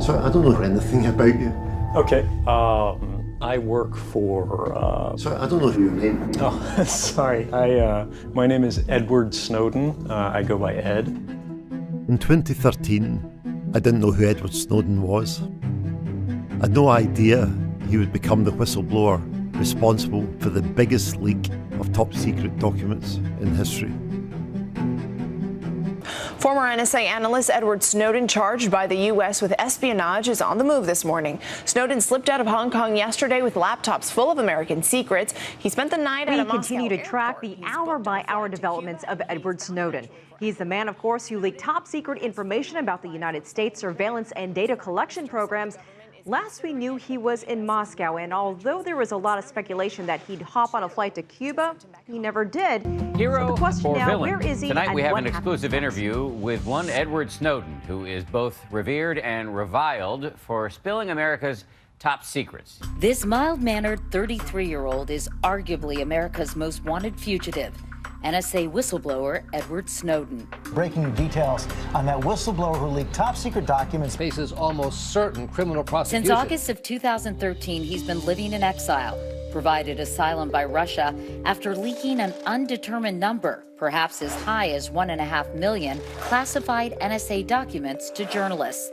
So I don't know anything about you. Okay. I work for. So I don't know your name. Oh, sorry. My name is Edward Snowden. I go by Ed. In 2013, I didn't know who Edward Snowden was. I had no idea he would become the whistleblower responsible for the biggest leak of top secret documents in history. Former NSA analyst Edward Snowden, charged by the U.S. with espionage, is on the move this morning. Snowden slipped out of Hong Kong yesterday with laptops full of American secrets. He spent the night at a Moscow We continue to track airport. the hour-by-hour developments of Edward Snowden. He's the man, of course, who leaked top-secret information about the United States surveillance and data collection programs. Last we knew, he was in Moscow, and although there was a lot of speculation that he'd hop on a flight to Cuba, he never did. Hero So the question or now, villain? where is he? Tonight and we have what an exclusive happens next? interview with one Edward Snowden, who is both revered and reviled for spilling America's top secrets. This mild-mannered 33-year-old is arguably America's most wanted fugitive, NSA whistleblower Edward Snowden. Breaking details on that whistleblower who leaked top-secret documents. Faces almost certain criminal prosecution. Since August of 2013, he's been living in exile, provided asylum by Russia after leaking an undetermined number, perhaps as high as 1.5 million, classified NSA documents to journalists.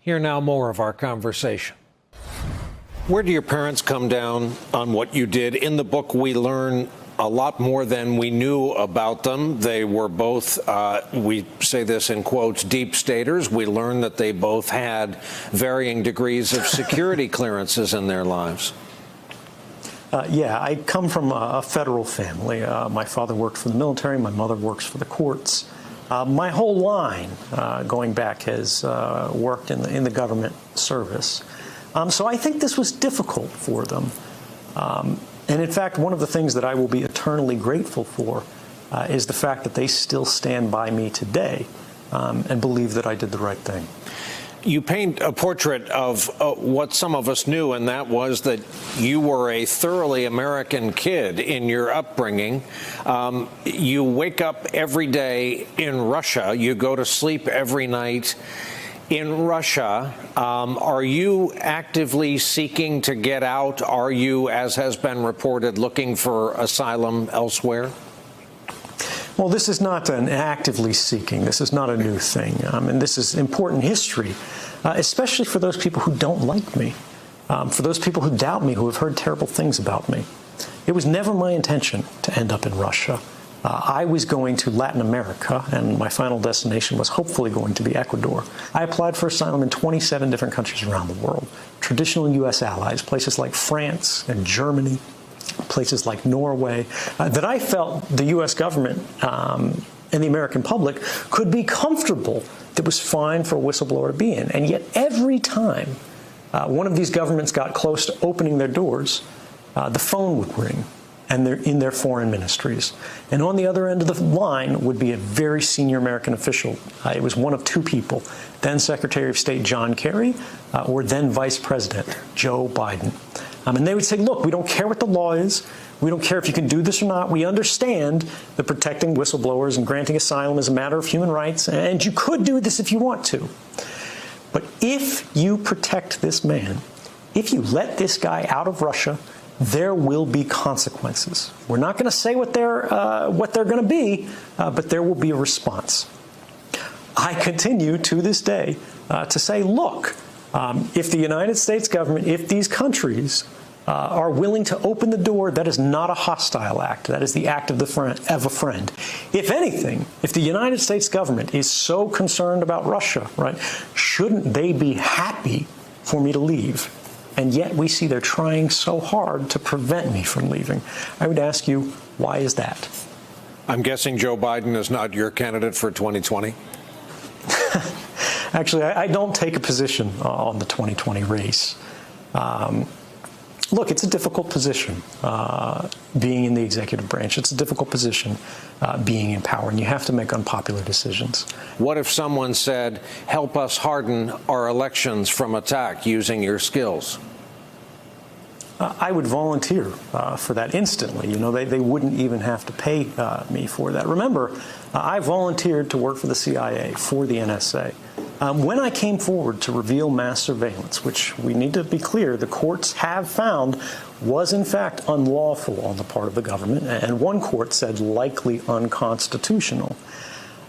Hear now more of our conversation. Where do your parents come down on what you did? In the book, we learn a lot more than we knew about them. They were both, we say this in quotes, deep staters. We learned that they both had varying degrees of security clearances in their lives. Yeah, I come from a federal family. My father worked for the military. My mother works for the courts. My whole line, going back, has worked in the government service. So I think this was difficult for them. And in fact, one of the things that I will be eternally grateful for is the fact that they still stand by me today and believe that I did the right thing. You paint a portrait of what some of us knew, and that was that you were a thoroughly American kid in your upbringing. You wake up every day in Russia. You go to sleep every night in Russia. Are you actively seeking to get out? Are you, as has been reported, looking for asylum elsewhere? Well, this is not an actively seeking. This is not a new thing. And this is important history, especially for those people who don't like me, for those people who doubt me, who have heard terrible things about me. It was never my intention to end up in Russia. I was going to Latin America, and my final destination was hopefully going to be Ecuador. I applied for asylum in 27 different countries around the world, traditional U.S. allies, places like France and Germany, places like Norway, that I felt the U.S. government and the American public could be comfortable that it was fine for a whistleblower to be in. And yet every time one of these governments got close to opening their doors, the phone would ring, and they're in their foreign ministries. And on the other end of the line would be a very senior American official. It was one of two people, then Secretary of State John Kerry or then Vice President Joe Biden. And they would say, look, we don't care what the law is. We don't care if you can do this or not. We understand that protecting whistleblowers and granting asylum is a matter of human rights, and you could do this if you want to. But if you protect this man, if you let this guy out of Russia, there will be consequences. We're not going to say what they're going to be, but there will be a response. I continue to this day to say, look, if the United States government, if these countries are willing to open the door, that is not a hostile act. That is the act of a friend. If anything, if the United States government is so concerned about Russia, right, shouldn't they be happy for me to leave? And yet we see they're trying so hard to prevent me from leaving. I would ask you, why is that? I'm guessing Joe Biden is not your candidate for 2020? Actually, I don't take a position on the 2020 race. Look, it's a difficult position being in the executive branch. It's a difficult position being in power, and you have to make unpopular decisions. What if someone said, help us harden our elections from attack using your skills? I would volunteer for that instantly. You know, they wouldn't even have to pay me for that. Remember, I volunteered to work for the CIA, for the NSA. When I came forward to reveal mass surveillance, which we need to be clear, the courts have found was in fact unlawful on the part of the government, and one court said likely unconstitutional.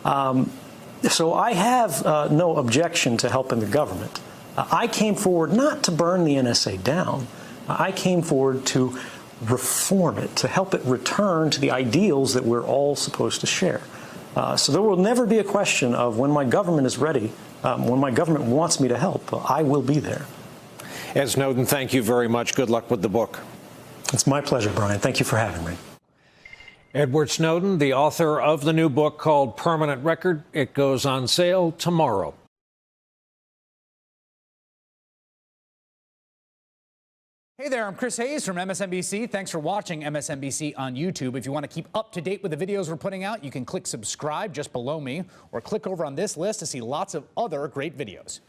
So I have no objection to helping the government. I came forward not to burn the NSA down. I came forward to reform it, to help it return to the ideals that we're all supposed to share. So there will never be a question of when my government is ready, when my government wants me to help, I will be there. Ed Snowden, thank you very much. Good luck with the book. It's my pleasure, Brian. Thank you for having me. Edward Snowden, the author of the new book called Permanent Record. It goes on sale tomorrow. Hey there, I'm Chris Hayes from MSNBC. Thanks for watching MSNBC on YouTube. If you want to keep up to date with the videos we're putting out, you can click subscribe just below me or click over on this list to see lots of other great videos.